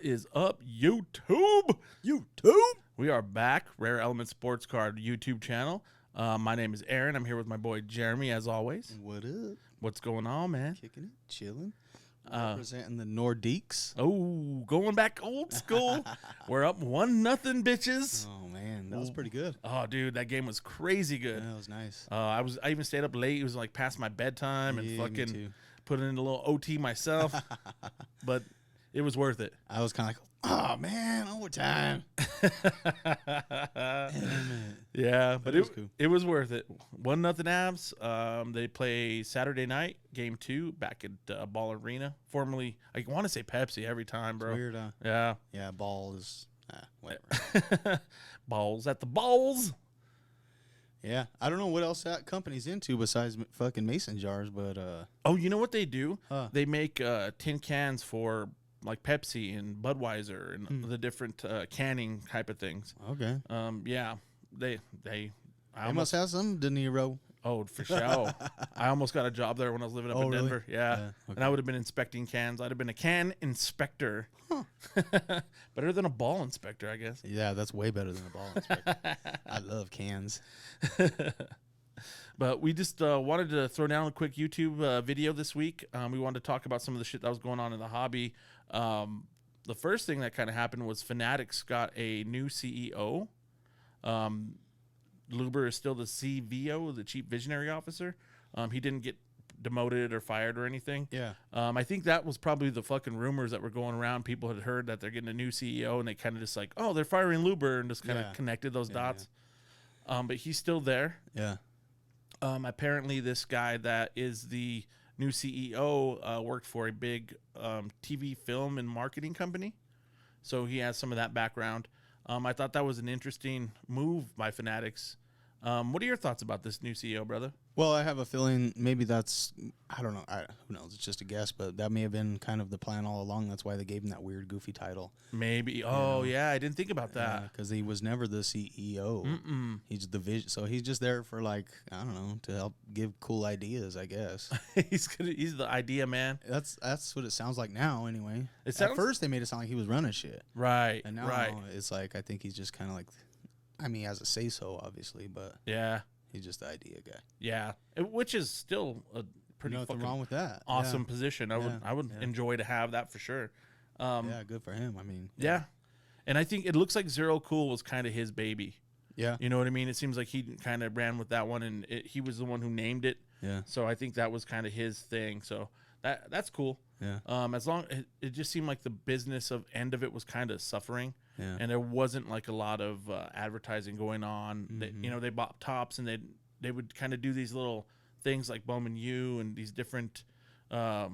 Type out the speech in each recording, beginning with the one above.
is up, YouTube? YouTube? We are back, Rare Element Sports Card YouTube channel. My name is Aaron. I'm here with my boy Jeremy, as always. What up? What's going on, man? Kicking it, chilling. Representing the Nordiques. Oh, going back old school. We're up 1-0, bitches. Oh man, that was pretty good. Oh, dude, that game was crazy good. Yeah, that was nice. I even stayed up late. It was like past my bedtime and fucking put in a little OT myself. But it was worth it. I was kind of like, oh man, overtime. Yeah, but cool. It was worth it. 1-0 Avs. They play Saturday night, game 2, back at Ball Arena. Formerly, I want to say Pepsi every time, bro. It's weird, huh? Yeah. Yeah, ball is whatever. Balls at the balls. Yeah, I don't know what else that company's into besides fucking mason jars, but Oh, you know what they do? Huh. They make tin cans for like Pepsi and Budweiser and the different canning type of things. okay. Yeah, they must have some De Niro. Oh, for sure. I almost got a job there when I was living up in really? Denver. Yeah. Okay. And I would have been inspecting cans. I'd have been a can inspector. Huh. Better than a ball inspector, I guess. Yeah, that's way better than a ball inspector. I love cans. But we just wanted to throw down a quick YouTube video this week. We wanted to talk about some of the shit that was going on in the hobby. The first thing that kind of happened was Fanatics got a new CEO. Luber is still the CVO, the Chief Visionary Officer. He didn't get demoted or fired or anything. Yeah. I think that was probably the fucking rumors that were going around. People had heard that they're getting a new CEO, and they kind of just like, oh, they're firing Luber, and just kind of connected those dots. Yeah. But he's still there. Yeah. Apparently, this guy that is the new CEO worked for a big TV, film, and marketing company. So he has some of that background. I thought that was an interesting move by Fanatics. What are your thoughts about this new CEO, brother? Well, I have a feeling maybe that's, I don't know, who knows, it's just a guess, but that may have been kind of the plan all along. That's why they gave him that weird, goofy title. Maybe. Oh, yeah, I didn't think about that. Because he was never the CEO. Mm-mm. He's the vision, so he's just there for, like, I don't know, to help give cool ideas, I guess. He's the idea man. That's what it sounds like now, anyway. It sounds, at first, they made it sound like he was running shit. Right, and now right. It's like, I think he's just kind of like, I mean, he has a say-so, obviously, but yeah, he's just the idea guy. Yeah, which is still a pretty nothing wrong with that. Awesome position. I would enjoy to have that for sure. Yeah, good for him. I mean, yeah. And I think it looks like Zero Cool was kind of his baby. Yeah, you know what I mean. It seems like he kind of ran with that one, and he was the one who named it. Yeah. So I think that was kind of his thing. So that's cool. Yeah. As long it just seemed like the business end of it was kind of suffering. Yeah. And there wasn't like a lot of advertising going on. Mm-hmm. They bought tops, and they would kind of do these little things like Bowman U and these different but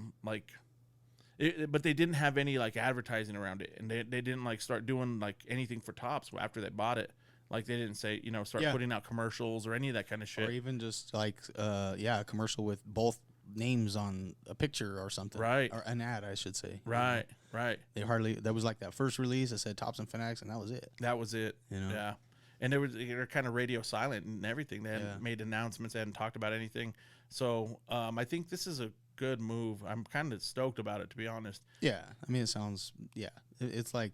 they didn't have any like advertising around it, and they didn't like start doing like anything for tops after they bought it. Like they didn't say start putting out commercials or any of that kind of shit, or even just like a commercial with both names on a picture or something, right? Or an ad, I should say. Right, right. They hardly. That was like that first release that said Tops and Fanatics, and that was it. That was it. Yeah. And they were kind of radio silent and everything. They hadn't made announcements. They hadn't talked about anything. So I think this is a good move. I'm kind of stoked about it, to be honest. Yeah, I mean, it sounds. Yeah, it's like,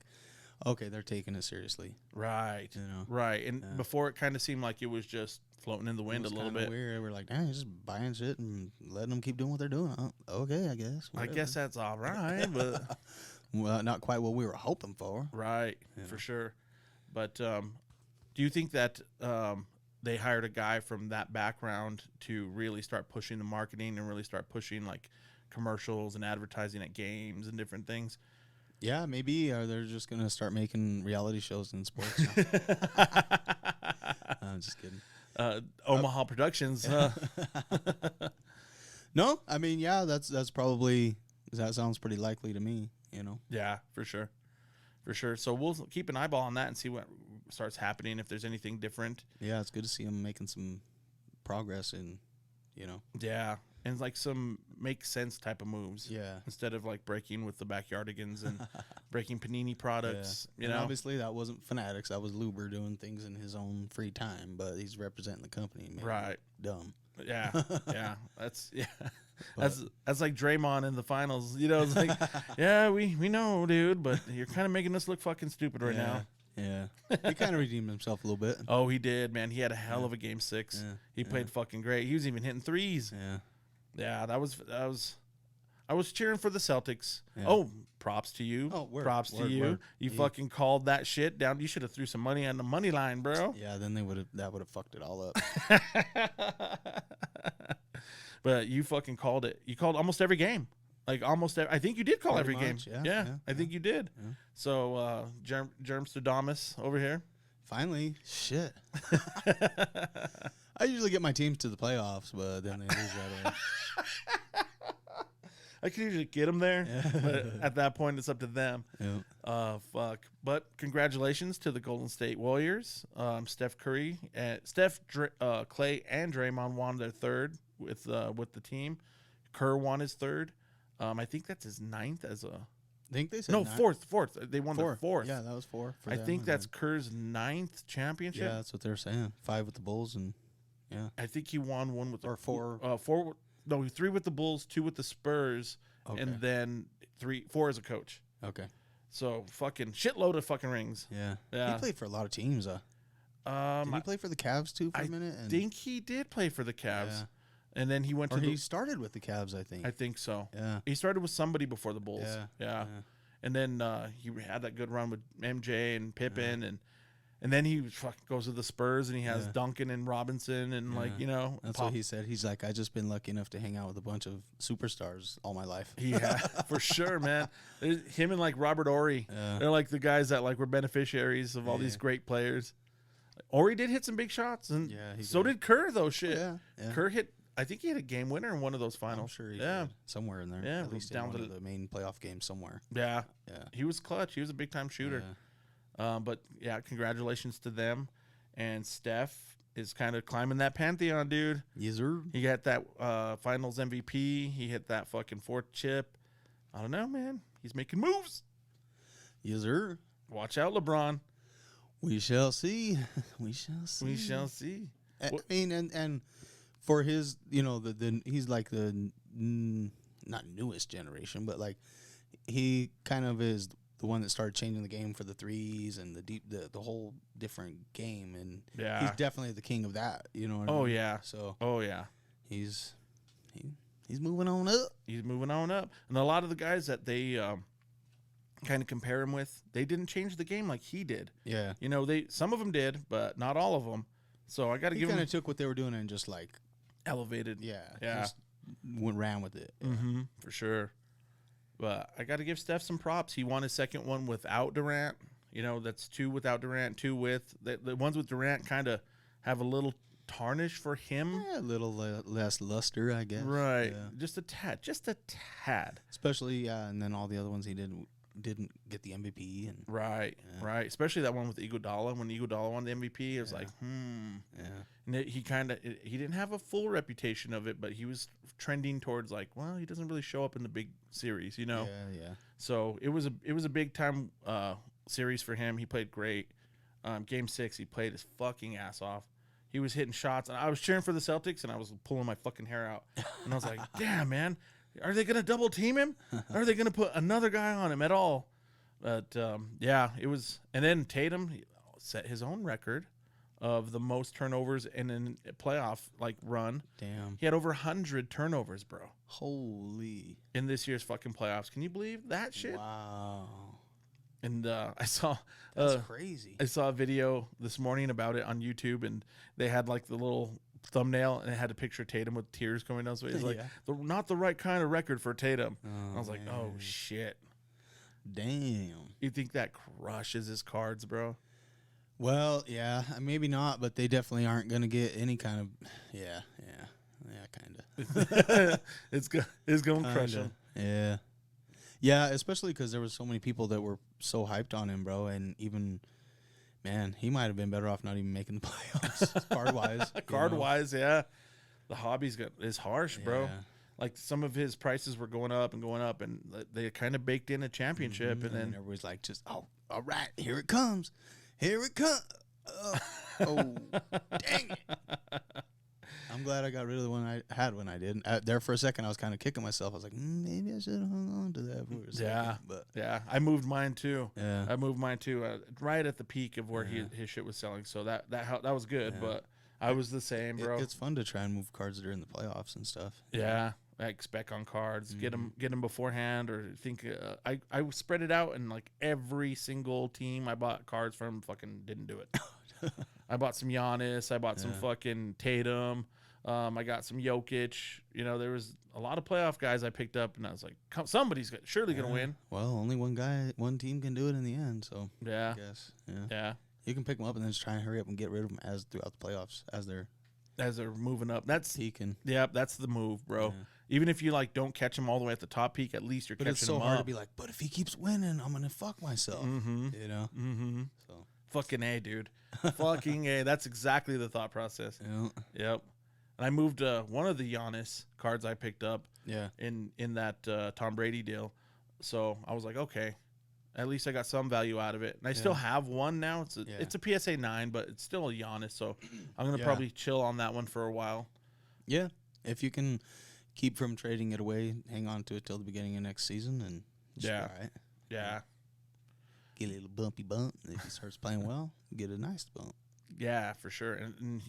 okay, they're taking it seriously. Right. Right. And before it kind of seemed like it was just floating in the wind a little bit. Weird. We're like, dang, just buying shit and letting them keep doing what they're doing. Okay, I guess. Whatever. I guess that's all right, but well, not quite what we were hoping for. Right, for sure. But do you think that they hired a guy from that background to really start pushing the marketing and really start pushing like commercials and advertising at games and different things? Yeah, maybe. Or they're just going to start making reality shows in sports now. I'm just kidding. Omaha Productions. No, I mean, yeah, that's probably, that sounds pretty likely to me, Yeah, for sure. For sure. So we'll keep an eyeball on that and see what starts happening, if there's anything different. Yeah, it's good to see them making some progress in, Yeah, and like some make sense type of moves. Yeah. Instead of like breaking with the Backyardigans and breaking Panini products. Yeah. And obviously that wasn't Fanatics. That was Luber doing things in his own free time, but he's representing the company. Right. Dumb. Yeah. Yeah. That's That's like Draymond in the finals. You know, it's like, yeah, we know, dude, but you're kind of making us look fucking stupid right now. Yeah. He kind of redeemed himself a little bit. Oh, he did, man. He had a hell of a game 6. Yeah. He played fucking great. He was even hitting threes. Yeah. Yeah, that was. I was cheering for the Celtics. Yeah. Oh, props to you. Oh, props to you. You fucking called that shit down. You should have threw some money on the money line, bro. Yeah, then that would have fucked it all up. But you fucking called it. You called almost every game. Like almost every, I think you did call Pretty every much, game. yeah, I think you did. Yeah. So Germstradamus over here. Finally, shit. I usually get my teams to the playoffs, but then they lose right away. I can usually get them there, but at that point, it's up to them. Yeah. Fuck. But congratulations to the Golden State Warriors. Steph Curry, Clay, and Draymond won their third with the team. Kerr won his third. I think that's his ninth as a. I think they said no, fourth. They won their fourth. Yeah, that was 4. I think that's Kerr's ninth championship. Yeah, that's what they're saying. 5 with the Bulls and I think he won one with or 4. 4. No, 3 with the Bulls, 2 with the Spurs, Okay. and then 4 as a coach. Okay. So fucking shitload of fucking rings. Yeah. He played for a lot of teams. Did he play for the Cavs too for a minute? I think he did play for the Cavs. Yeah. And then he went or to he started with the Cavs, I think. I think so. Yeah. He started with somebody before the Bulls. Yeah. And then he had that good run with MJ and Pippen and then he fucking goes to the Spurs and he has Duncan and Robinson and That's what he said. He's like, I just been lucky enough to hang out with a bunch of superstars all my life. Yeah, for sure, man. There's him and like Robert Horry. They're like the guys that like were beneficiaries of all these great players. Horry did hit some big shots, and so did Kerr though. Shit, Kerr hit. I think he hit a game winner in one of those finals. I'm sure he did. Somewhere in there. Yeah, at least down to the main playoff game somewhere. Yeah, he was clutch. He was a big time shooter. But yeah, congratulations to them. And Steph is kind of climbing that pantheon, dude. Yes, sir. He got that Finals MVP. He hit that fucking 4th chip. I don't know, man. He's making moves. Yes, sir. Watch out, LeBron. We shall see. We shall see. We shall see. I mean, and for his, he's like the not newest generation, but like he kind of is the one that started changing the game for the threes and the whole different game, and he's definitely the king of that. You know what I mean? Yeah. So he's moving on up. He's moving on up, and a lot of the guys that they kind of compare him with, they didn't change the game like he did. Yeah. Some of them did, but not all of them. So I got to give him. He kind of took what they were doing and just like elevated. Yeah. Just ran with it. Mm-hmm, for sure. But I got to give Steph some props. He won his second one without Durant. That's 2 without Durant, 2 with the ones with Durant kind of have a little tarnish for him. Yeah, a little less luster, I guess. Right. Yeah. Just a tad. Especially, and then all the other ones he didn't get the MVP. And right. Especially that one with Iguodala. When Iguodala won the MVP, it was like, Yeah. And he didn't have a full reputation of it, but he was trending towards like, well, he doesn't really show up in the big series, Yeah. So it was a big time series for him. He played great. Game 6, he played his fucking ass off. He was hitting shots, and I was cheering for the Celtics, and I was pulling my fucking hair out. And I was like, damn, man, are they going to double team him? Or are they going to put another guy on him at all? But, it was. And then Tatum set his own record of the most turnovers in a playoff run. Damn. He had over 100 turnovers, bro. Holy. In this year's fucking playoffs. Can you believe that shit? Wow. And I saw that's crazy. I saw a video this morning about it on YouTube, and they had like the little thumbnail, and it had a picture of Tatum with tears coming down his face. Like, not the right kind of record for Tatum. I was like, oh shit. Damn. You think that crushes his cards, bro? Well, yeah, maybe not, but they definitely aren't going to get any kind of kind of. It's going to crush him. Yeah. Yeah, especially because there was so many people that were so hyped on him, bro, and even, man, he might have been better off not even making the playoffs, card-wise. Card-wise, yeah. The hobby is harsh, bro. Yeah. Like, some of his prices were going up, and they kind of baked in a championship, and then everybody's like, just, all right, here it comes. Here it comes. Oh, dang it. I'm glad I got rid of the one I had when I did. There for a second, I was kind of kicking myself. I was like, maybe I should have hung on to that for a second. Yeah, but yeah, I moved mine too. yeah, I moved mine too, right at the peak of where his shit was selling. So that was good. Yeah. But I was the same, bro. It's fun to try and move cards during the playoffs and stuff. Yeah, like spec on cards, get them beforehand, or think I spread it out, and like every single team I bought cards from fucking didn't do it. I bought some Giannis, I bought some fucking Tatum, I got some Jokic. You know, there was a lot of playoff guys I picked up, and I was like, somebody's surely gonna win. Well, only one team can do it in the end, so yeah, I guess yeah. You can pick them up and then just try and hurry up and get rid of them throughout the playoffs as they're moving up. That's peaking. Yeah, that's the move, bro. Yeah. Even if you like don't catch them all the way at the top peak, at least you're catching them up. But it's so hard to be like, but if he keeps winning, I'm gonna fuck myself. You know. So fucking A, dude. Fucking A. That's exactly the thought process. Yeah. Yep. And I moved one of the Giannis cards I picked up. Yeah. In that Tom Brady deal, so I was like, okay, at least I got some value out of it. And I still have one now. It's a PSA 9, but it's still a Giannis, so I'm gonna probably chill on that one for a while. Yeah, if you can keep from trading it away, hang on to it till the beginning of next season, and all right. Yeah. Get a little bumpy bump. If he starts playing well, get a nice bump. Yeah, for sure. And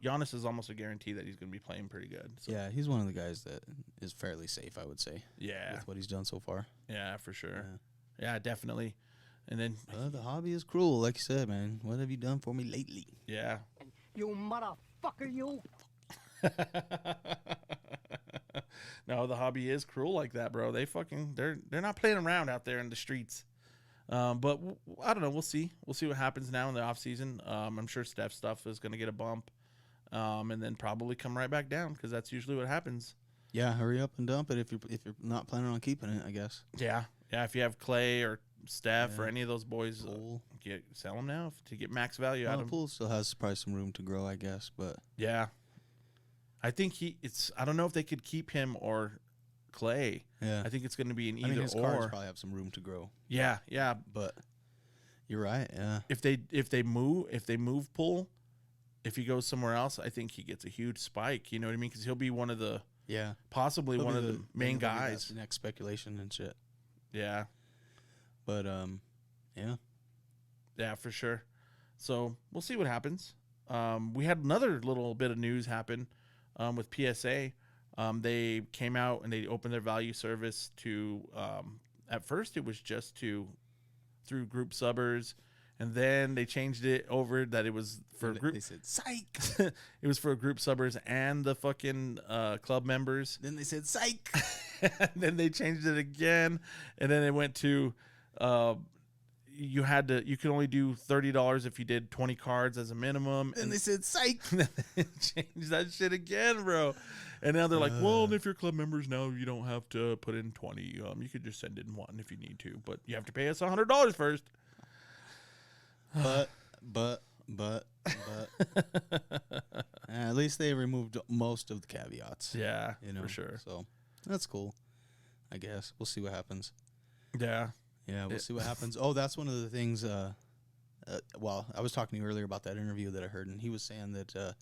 Giannis is almost a guarantee that he's going to be playing pretty good. So. Yeah, he's one of the guys that is fairly safe, I would say. Yeah. With what he's done so far. Yeah, for sure. Yeah, definitely. And then the hobby is cruel, like you said, man. What have you done for me lately? Yeah. You motherfucker, you. No, the hobby is cruel like that, bro. They're not playing around out there in the streets. But I don't know. We'll see. We'll see what happens now in the off season. I'm sure Steph's stuff is going to get a bump, and then probably come right back down because that's usually what happens. Yeah, hurry up and dump it if you're not planning on keeping it, I guess. Yeah. If you have Clay or Steph or any of those boys, sell them now to get max value out of them. Poole still has probably some room to grow, I guess, but yeah. I think I don't know if they could keep him or Clay. Yeah. I think it's going to be an either his or. cards probably have some room to grow. Yeah. But you're right. Yeah. If they move Poole, if he goes somewhere else, I think he gets a huge spike. You know what I mean? Because he'll be one of the possibly one of the main guys. The next speculation and shit. Yeah. But yeah, for sure. So we'll see what happens. We had another little bit of news happen with PSA. They came out and they opened their value service to, at first it was just through group subbers, and then they changed it over that it was for group. They said, psych. It was for group subbers and the fucking club members. Then they said, psych. And then they changed it again, and then it went to, you could only do $30 if you did 20 cards as a minimum. Then they said, psych. Then they changed that shit again, bro. And now they're like, well, if you're club members now, you don't have to put in 20. You could just send in one if you need to, but you have to pay us $100 first. But at least they removed most of the caveats. Yeah, for sure. So that's cool. I guess we'll see what happens. Yeah, we'll see what happens. Oh, that's one of the things. Well, I was talking to you earlier about that interview that I heard, and he was saying that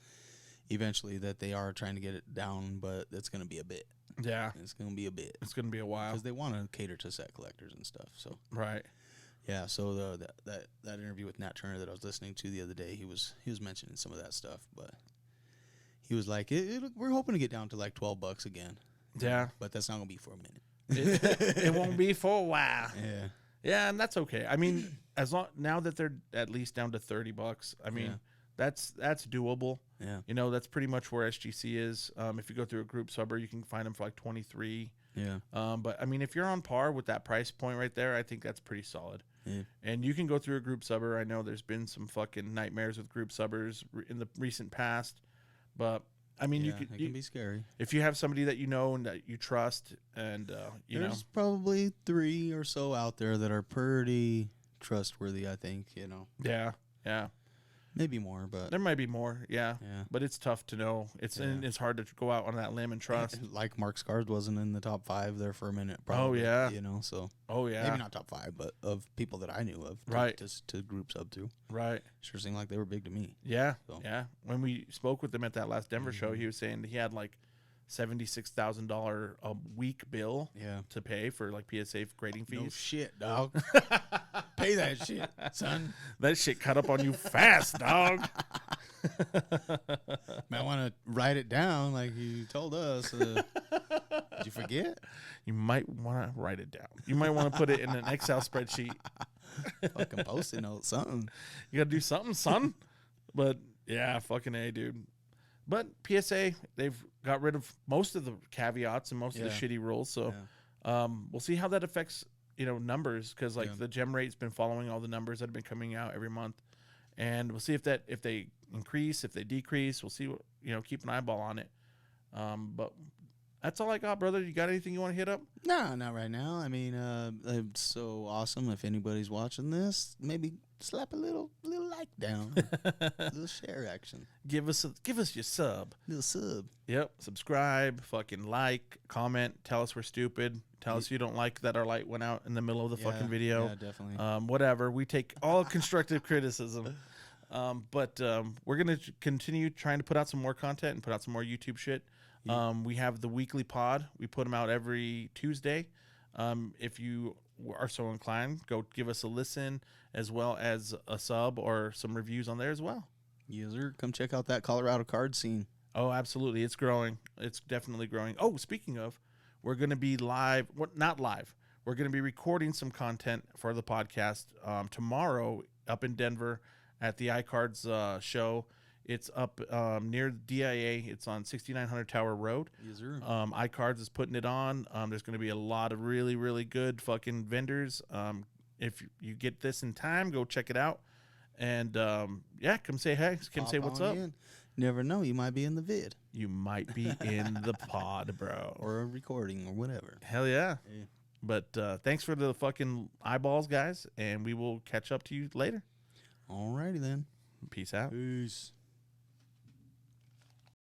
eventually that they are trying to get it down, but it's going to be a bit. Yeah, it's going to be a bit. It's going to be a while because they want to cater to set collectors and stuff. So right. Yeah, so that interview with Nat Turner that I was listening to the other day, he was mentioning some of that stuff, but he was like, we're hoping to get down to like $12 again. Yeah, but that's not gonna be for a minute. It won't be for a while. Yeah, and that's okay. I mean, now that they're at least down to $30, I mean, that's doable. Yeah, that's pretty much where SGC is. If you go through a group subber, you can find them for like 23. Yeah. But I mean, if you're on par with that price point right there, I think that's pretty solid. Yeah. And you can go through a group subber. I know there's been some fucking nightmares with group subbers in the recent past, but I mean, it can be scary if you have somebody that you know and that you trust, and there's probably 3 or so out there that are pretty trustworthy. I think Yeah. Maybe more, but There might be more, yeah. yeah. But it's tough to know. It's hard to go out on that limb and trust. Like Mark Scars wasn't in the top 5 there for a minute. Probably, yeah. You know, so Oh yeah, maybe not top 5, but of people that I knew of, Right. to group sub to. right. Sure seemed like they were big to me. Yeah, So. yeah. When we spoke with him at that last Denver show, he was saying that he had like $76,000 a week bill Yeah. to pay for like PSA grading fees. No shit, dog. Pay that shit, son. That shit cut up on you fast, dog. Might want to write it down like you told us. Did you forget? You might want to write it down. You might want to put it in an Excel spreadsheet. Fucking post-it note, something. You got to do something, son. But yeah, fucking A, dude. But PSA, they've got rid of most of the caveats and most of the Yeah. shitty rules. So we'll see how that affects, numbers, because like the gem rate's been following all the numbers that have been coming out every month. And we'll see if they increase, if they decrease. We'll see what, keep an eyeball on it. But that's all I got, brother. You got anything you want to hit up? No, not right now. I mean, it's so awesome. If anybody's watching this, maybe slap a little like down, a little share action, Give us your sub. little sub. Yep. Subscribe, fucking like, comment, tell us we're stupid. Tell us you don't like that our light went out in the middle of the fucking video. Yeah, definitely. Whatever. We take all constructive criticism. But we're going to continue trying to put out some more content and put out some more YouTube shit. We have the weekly pod. We put them out every Tuesday. If you are so inclined, go give us a listen as well as a sub or some reviews on there as well. Yes, sir. Come check out that Colorado card scene. Oh, absolutely. It's growing. It's definitely growing. Oh, speaking of, we're going to be live. Not live. We're going to be recording some content for the podcast tomorrow up in Denver at the iCards show. It's up near the DIA. It's on 6900 Tower Road. Yes, sir. iCards is putting it on. There's going to be a lot of really, really good fucking vendors. If you get this in time, go check it out. And come say hey. Come say what's up. In. Never know. You might be in the vid. You might be in the pod, bro. Or a recording or whatever. Hell yeah. Yeah. But thanks for the fucking eyeballs, guys. And we will catch up to you later. Alrighty then. Peace out. Peace.